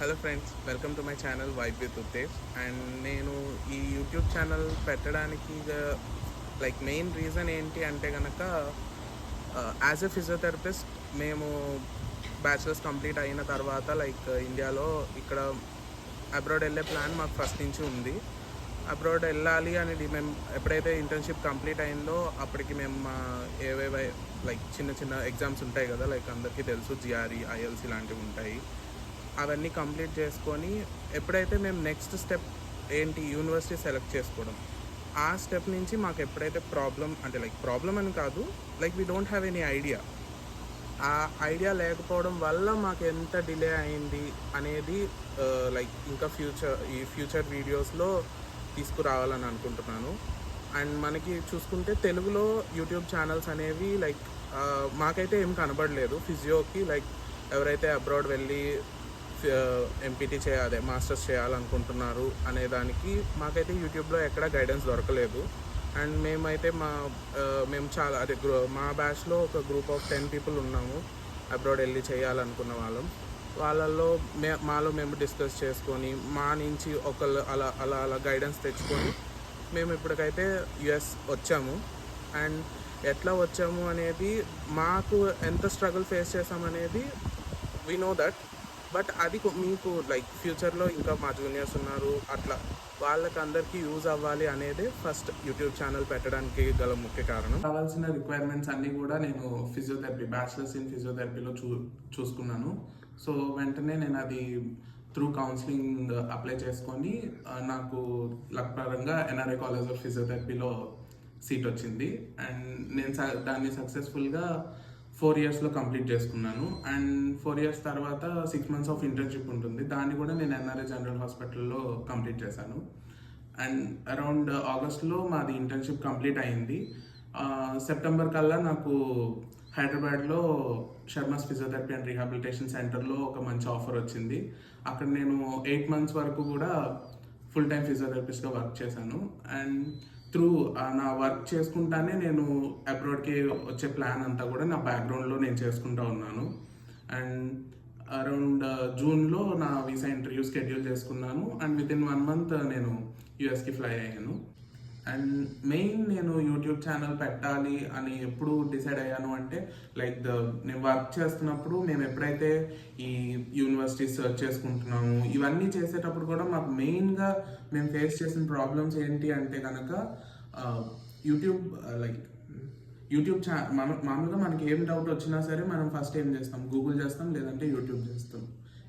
Hello friends, welcome to my channel vibe with Uttej. And నేను ఈ YouTube channel పెట్టడానికి main reason ఏంటి అంటే కనుక, యాజ్ ఎ ఫిజియోథెరపిస్ట్ మేము బ్యాచిలర్స్ కంప్లీట్ అయిన తర్వాత ఇండియాలో ఇక్కడ అబ్రాడ్ వెళ్ళే ప్లాన్ మాకు ఫస్ట్ నుంచి ఉంది. అబ్రాడ్ వెళ్ళాలి అనేది మేము ఎప్పుడైతే ఇంటర్న్షిప్ కంప్లీట్ అయిందో అప్పటికి మేము ఏవేవై చిన్న చిన్న ఎగ్జామ్స్ ఉంటాయి కదా, అందరికీ తెలుసు, జిఆర్ఈ, ఐఎల్స్ ఇలాంటివి ఉంటాయి. అవన్నీ కంప్లీట్ చేసుకొని ఎప్పుడైతే మేము నెక్స్ట్ స్టెప్ ఏంటి యూనివర్సిటీ సెలెక్ట్ చేసుకోవడం, ఆ స్టెప్ నుంచి మాకు ఎప్పుడైతే ప్రాబ్లం అని కాదు, we don't have any idea. ఆ ఐడియా లేకపోవడం వల్ల మాకు ఎంత డిలే అయింది అనేది ఇంకా ఫ్యూచర్ వీడియోస్లో తీసుకురావాలని అనుకుంటున్నాను. అండ్ మనకి చూసుకుంటే తెలుగులో యూట్యూబ్ ఛానల్స్ అనేవి మాకైతే ఏం కనబడలేదు. ఫిజియోకి ఎవరైతే అబ్రాడ్ వెళ్ళి ఎంపీటీ అదే మాస్టర్స్ చేయాలనుకుంటున్నారు అనే దానికి మాకైతే యూట్యూబ్లో ఎక్కడ గైడెన్స్ దొరకలేదు. అండ్ మేమైతే మేము చాలా మా బ్యాచ్లో ఒక గ్రూప్ ఆఫ్ 10 people ఉన్నాము అబ్రాడ్ వెళ్ళి చేయాలనుకున్న వాళ్ళల్లో మాలో మేము డిస్కస్ చేసుకొని మా నుంచి ఒకళ్ళు అలా అలా అలా గైడెన్స్ తెచ్చుకొని మేము ఇప్పటికైతే యుఎస్ వచ్చాము. అండ్ ఎట్లా వచ్చాము అనేది, మాకు ఎంత స్ట్రగుల్ ఫేస్ చేసామనేది వీ నో దట్. బట్ అది మీకు ఫ్యూచర్లో ఇంకా మా జూనియర్స్ ఉన్నారు, అట్లా వాళ్ళకి అందరికీ యూజ్ అవ్వాలి అనేది ఫస్ట్ యూట్యూబ్ ఛానల్ పెట్టడానికి గల ముఖ్య కారణం. కావాల్సిన రిక్వైర్మెంట్స్ అన్నీ కూడా నేను బ్యాచిలర్స్ ఇన్ ఫిజియోథెరపీలో చూసుకున్నాను. సో వెంటనే నేను అది త్రూ కౌన్సిలింగ్ అప్లై చేసుకొని నాకు లక్ పరంగా ఎన్ఆర్ఐ కాలేజ్ ఆఫ్ ఫిజియోథెరపీలో సీట్ వచ్చింది. అండ్ నేను దాన్ని సక్సెస్ఫుల్గా 4 yearsలో కంప్లీట్ చేసుకున్నాను. అండ్ 4 years తర్వాత 6 months ఆఫ్ ఇంటర్న్షిప్ ఉంటుంది, దాన్ని కూడా నేను ఎన్ఆర్ఐ జనరల్ హాస్పిటల్లో కంప్లీట్ చేశాను. అండ్ అరౌండ్ ఆగస్ట్లో మాది ఇంటర్న్షిప్ కంప్లీట్ అయింది. సెప్టెంబర్ కల్లా నాకు హైదరాబాద్లో శర్మస్ ఫిజియోథెరపీ అండ్ రీహాబిలిటేషన్ సెంటర్లో ఒక మంచి ఆఫర్ వచ్చింది. అక్కడ నేను 8 months వరకు కూడా ఫుల్ టైం ఫిజియోథెరపిస్ట్గా వర్క్ చేశాను. అండ్ త్రూ నా వర్క్ చేసుకుంటానే నేను అబ్రాడ్కి వచ్చే ప్లాన్ అంతా కూడా నా బ్యాక్గ్రౌండ్లో నేను చేసుకుంటూ ఉన్నాను. అండ్ అరౌండ్ జూన్లో నా వీసా ఇంటర్వ్యూ షెడ్యూల్ చేసుకున్నాను. అండ్ వితిన్ 1 month నేను యూఎస్కి ఫ్లై అయ్యాను. అండ్ మెయిన్ నేను యూట్యూబ్ ఛానల్ పెట్టాలి అని ఎప్పుడు డిసైడ్ అయ్యాను అంటే, నేను వర్క్ చేస్తున్నప్పుడు మేము ఎప్పుడైతే ఈ యూనివర్సిటీ సెర్చ్ చేసుకుంటున్నాము, ఇవన్నీ చేసేటప్పుడు కూడా మాకు మెయిన్గా మేము ఫేస్ చేసిన ప్రాబ్లమ్స్ ఏంటి అంటే కనుక, యూట్యూబ్ మామూలుగా మనకి ఏం డౌట్ వచ్చినా సరే మనం ఫస్ట్ ఏం చేస్తాం, గూగుల్ చేస్తాం, లేదంటే యూట్యూబ్ చేస్తాం.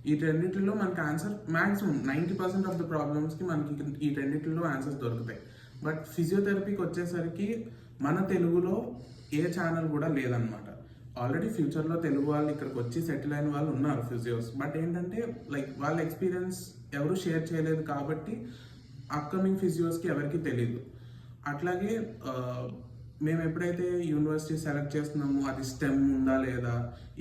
ఈ రెండింటిలో మనకి ఆన్సర్ మ్యాక్సిమం 90% ఆఫ్ ద ప్రాబ్లమ్స్కి మనకి ఈ రెండింటిలో ఆన్సర్స్ దొరుకుతాయి. బట్ ఫిజియోథెరపీకి వచ్చేసరికి మన తెలుగులో ఏ ఛానల్ కూడా లేదనమాట. ఆల్రెడీ ఫ్యూచర్లో తెలుగు వాళ్ళు ఇక్కడికి వచ్చి సెటిల్ అయిన వాళ్ళు ఉన్నారు ఫిజియోస్, బట్ ఏంటంటే వాళ్ళ ఎక్స్పీరియన్స్ ఎవరు షేర్ చేయలేదు కాబట్టి అప్కమింగ్ ఫిజియోస్కి ఎవరికి తెలియదు. అట్లాగే మేము ఎప్పుడైతే యూనివర్సిటీ సెలెక్ట్ చేస్తున్నామో అది స్టెమ్ ఉందా లేదా,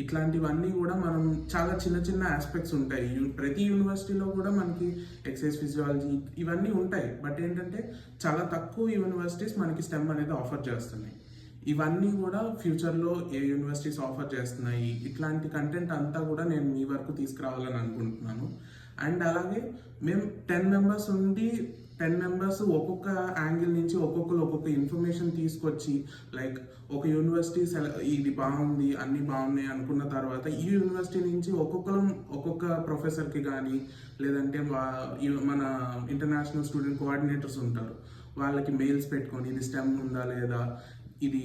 ఇట్లాంటివన్నీ కూడా మనం చాలా చిన్న చిన్న ఆస్పెక్ట్స్ ఉంటాయి. ప్రతి యూనివర్సిటీలో కూడా మనకి ఎక్సర్సైజ్ ఫిజియాలజీ ఇవన్నీ ఉంటాయి. బట్ ఏంటంటే చాలా తక్కువ యూనివర్సిటీస్ మనకి స్టెమ్ అనేది ఆఫర్ చేస్తున్నాయి. ఇవన్నీ కూడా ఫ్యూచర్లో ఏ యూనివర్సిటీస్ ఆఫర్ చేస్తున్నాయి, ఇట్లాంటి కంటెంట్ అంతా కూడా నేను మీ వరకు తీసుకురావాలని అనుకుంటున్నాను. అండ్ అలాగే మేము 10 members ఉండి 10 members ఒక్కొక్క యాంగిల్ నుంచి ఒక్కొక్క ఇన్ఫర్మేషన్ తీసుకొచ్చి ఒక యూనివర్సిటీ ఇది బాగుంది, అన్నీ బాగున్నాయి అనుకున్న తర్వాత ఈ యూనివర్సిటీ నుంచి ఒక్కొక్క ప్రొఫెసర్కి కానీ, లేదంటే మన ఇంటర్నేషనల్ స్టూడెంట్ కోఆర్డినేటర్స్ ఉంటారు, వాళ్ళకి మెయిల్స్ పెట్టుకొని ఇది స్టెమ్ ఉందా లేదా, ఇది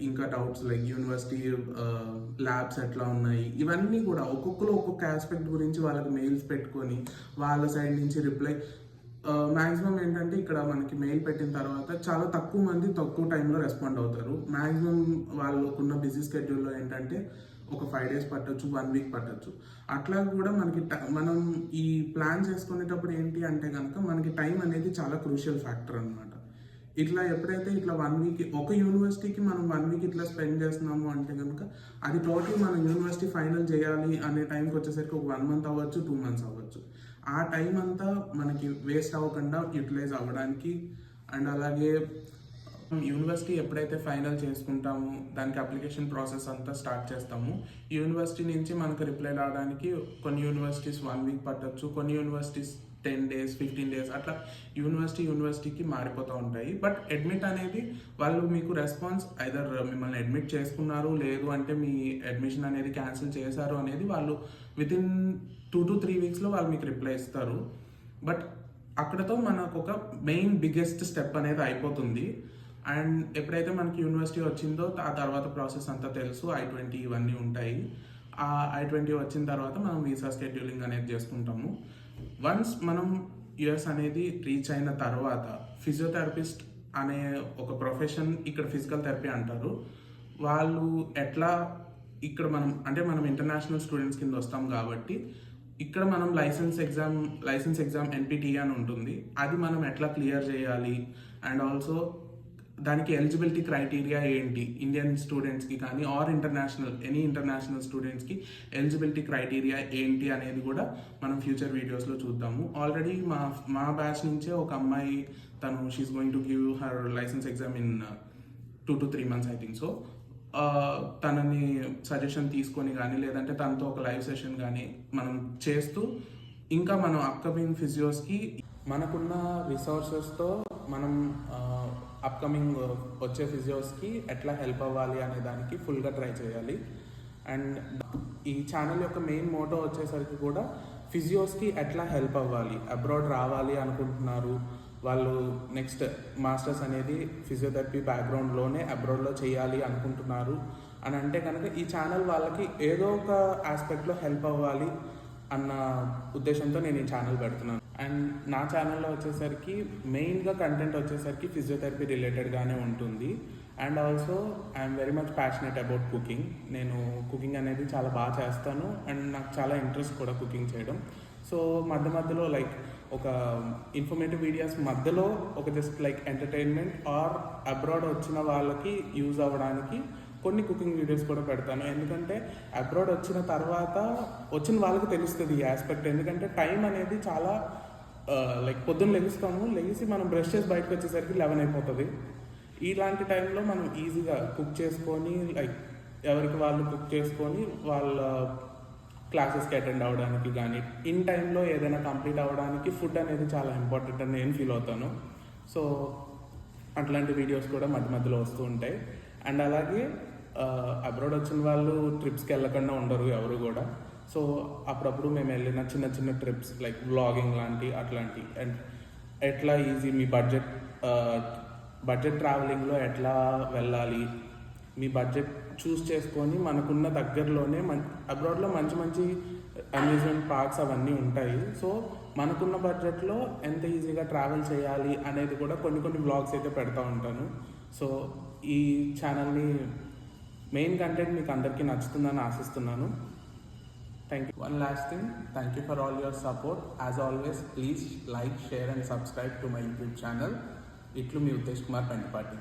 ఇంకా డౌట్స్ యూనివర్సిటీ ల్యాబ్స్ ఎట్లా ఉన్నాయి, ఇవన్నీ కూడా ఒక్కొక్క ఆస్పెక్ట్ గురించి వాళ్ళకి మెయిల్స్ పెట్టుకొని వాళ్ళ సైడ్ నుంచి రిప్లై. మ్యాక్సిమం ఏంటంటే ఇక్కడ మనకి మెయిల్ పెట్టిన తర్వాత చాలా తక్కువ మంది తక్కువ టైంలో రెస్పాండ్ అవుతారు. మ్యాక్సిమం వాళ్ళకున్న బిజీ స్కెడ్యూల్లో ఏంటంటే ఒక 5 days పట్టొచ్చు, 1 week పట్టొచ్చు. అట్లా కూడా మనకి మనం ఈ ప్లాన్ చేసుకునేటప్పుడు ఏంటి అంటే కనుక మనకి టైం అనేది చాలా క్రూషియల్ ఫ్యాక్టర్ అనమాట. ఇట్లా ఎప్పుడైతే ఇట్లా 1 week ఒక యూనివర్సిటీకి మనం 1 week ఇట్లా స్పెండ్ చేస్తున్నాము అంటే కనుక అది టోటల్ మనం యూనివర్సిటీ ఫైనల్ చేయాలి అనే టైంకి వచ్చేసరికి ఒక 1 month అవ్వచ్చు, 2 months అవ్వచ్చు. ఆ టైం అంతా మనకి వేస్ట్ అవ్వకుండా యూటిలైజ్ అవ్వడానికి. అండ్ అలాగే యూనివర్సిటీ ఎప్పుడైతే ఫైనల్ చేసుకుంటామో దానికి అప్లికేషన్ ప్రాసెస్ అంతా స్టార్ట్ చేస్తాము. యూనివర్సిటీ నుంచి మనకు రిప్లై రావడానికి కొన్ని యూనివర్సిటీస్ 1 వీక్ పట్టొచ్చు, కొన్ని యూనివర్సిటీస్ 10 days 15 days అట్లా యూనివర్సిటీకి మారిపోతూ ఉంటాయి. బట్ అడ్మిట్ అనేది వాళ్ళు మీకు రెస్పాన్స్ ఐదర్ మిమ్మల్ని అడ్మిట్ చేసుకున్నారు, లేదు అంటే మీ అడ్మిషన్ అనేది క్యాన్సిల్ చేశారు అనేది వాళ్ళు వితిన్ 2 to 3 weeksలో వాళ్ళు మీకు రిప్లై ఇస్తారు. బట్ అక్కడతో మనకు ఒక మెయిన్ బిగ్గెస్ట్ స్టెప్ అనేది అయిపోతుంది. అండ్ ఎప్పుడైతే మనకి యూనివర్సిటీ వచ్చిందో ఆ తర్వాత ప్రాసెస్ అంతా తెలుసు, I-20 ఇవన్నీ ఉంటాయి. ఆ I-20 వచ్చిన తర్వాత మనం వీసా షెడ్యూలింగ్ అనేది చేసుకుంటాము. వన్స్ మనం యుఎస్ అనేది రీచ్ అయిన తర్వాత ఫిజియోథెరపిస్ట్ అనే ఒక ప్రొఫెషన్, ఇక్కడ ఫిజికల్ థెరపీ అంటారు, వాళ్ళు ఎట్లా ఇక్కడ మనం ఇంటర్నేషనల్ స్టూడెంట్స్ కింద వస్తాం కాబట్టి ఇక్కడ మనం లైసెన్స్ ఎగ్జామ్ NPTE అని ఉంటుంది, అది మనం ఎట్లా క్లియర్ చేయాలి అండ్ ఆల్సో దానికి ఎలిజిబిలిటీ క్రైటీరియా ఏంటి, ఇండియన్ స్టూడెంట్స్కి కానీ ఆర్ ఎనీ ఇంటర్నేషనల్ స్టూడెంట్స్కి ఎలిజిబిలిటీ క్రైటీరియా ఏంటి అనేది కూడా మనం ఫ్యూచర్ వీడియోస్లో చూద్దాము. ఆల్రెడీ మా బ్యాచ్ నుంచే ఒక అమ్మాయి she's going to give her licence exam in 2 to 3 months I think. So తనని సజెషన్ తీసుకొని కానీ లేదంటే తనతో ఒక లైవ్ సెషన్ కానీ మనం చేస్తూ ఇంకా మనం అప్కమింగ్ ఫిజియోస్కి మనకున్న రిసోర్సెస్తో మనం అప్కమింగ్ వచ్చే ఫిజియోస్కి ఎట్లా హెల్ప్ అవ్వాలి అనే దానికి ఫుల్గా ట్రై చేయాలి. అండ్ ఈ ఛానల్ యొక్క మెయిన్ మోటో వచ్చేసరికి కూడా ఫిజియోస్కి ఎట్లా హెల్ప్ అవ్వాలి, అబ్రాడ్ రావాలి అనుకుంటున్నారు వాళ్ళు, నెక్స్ట్ మాస్టర్స్ అనేది ఫిజియోథెరపీ బ్యాక్గ్రౌండ్లోనే అబ్రాడ్లో చేయాలి అనుకుంటున్నారు అని అంటే కనుక ఈ ఛానల్ వాళ్ళకి ఏదో ఒక ఆస్పెక్ట్లో హెల్ప్ అవ్వాలి అన్న ఉద్దేశంతో నేను ఈ ఛానల్ పెడుతున్నాను. అండ్ నా ఛానల్లో వచ్చేసరికి మెయిన్గా కంటెంట్ వచ్చేసరికి ఫిజియోథెరపీ రిలేటెడ్గానే ఉంటుంది. And also I'm very much passionate about cooking. నేను కుకింగ్ అనేది చాలా బాగా చేస్తాను అండ్ నాకు చాలా ఇంట్రెస్ట్ కూడా కుకింగ్ చేయడం. సో మధ్యలో లైక్ ఒక ఇన్ఫర్మేటివ్ వీడియోస్ మధ్యలో ఒక just like entertainment are abroad వచ్చిన వాళ్ళకి యూజ్ అవ్వడానికి కొన్ని కుకింగ్ వీడియోస్ కూడా పెడతాను. ఎందుకంటే అబ్రాడ్ వచ్చిన తర్వాత వచ్చిన వాళ్ళకి తెలుస్తుంది ఈ ఆస్పెక్ట్. ఎందుకంటే టైం అనేది చాలా లైక్ పొద్దున్న లెగిసి మనం బ్రష్ చేసి బయటకు వచ్చేసరికి 11 అయిపోతుంది. ఇలాంటి టైంలో మనం ఈజీగా కుక్ చేసుకొని లైక్ ఎవరికి వాళ్ళు కుక్ చేసుకొని వాళ్ళ క్లాసెస్కి అటెండ్ అవ్వడానికి కానీ ఇన్ టైంలో ఏదైనా కంప్లీట్ అవ్వడానికి ఫుడ్ అనేది చాలా ఇంపార్టెంట్ అని నేను ఫీల్ అవుతాను. సో అట్లాంటి వీడియోస్ కూడా మధ్యలో వస్తూ ఉంటాయి. అండ్ అలాగే అబ్రాడ్ వచ్చిన వాళ్ళు ట్రిప్స్కి వెళ్ళకుండా ఉండరు ఎవరు కూడా. సో అప్పుడప్పుడు మేము వెళ్ళిన చిన్న ట్రిప్స్ లైక్ వ్లాగింగ్ అట్లాంటి అండ్ ఎట్లా ఈజీ మీ బడ్జెట్ ట్రావెలింగ్లో ఎట్లా వెళ్ళాలి, మీ బడ్జెట్ చూస్ చేసుకొని మనకున్న దగ్గరలోనే అబ్రాడ్లో మంచి అమ్యూజ్మెంట్ పార్క్స్ అవన్నీ ఉంటాయి. సో మనకున్న బడ్జెట్లో ఎంత ఈజీగా ట్రావెల్ చేయాలి అనేది కూడా కొన్ని వ్లాగ్స్ అయితే పెడతా ఉంటాను. సో ఈ ఛానల్ని మెయిన్ కంటెంట్ మీకు అందరికీ నచ్చుతుందని ఆశిస్తున్నాను. Thank you. One last thing, thank you for all your support. As always please like, share and subscribe to my YouTube channel. ఇట్లు మీ ఉత్తేజ్ కుమార్ పెంటపాటి.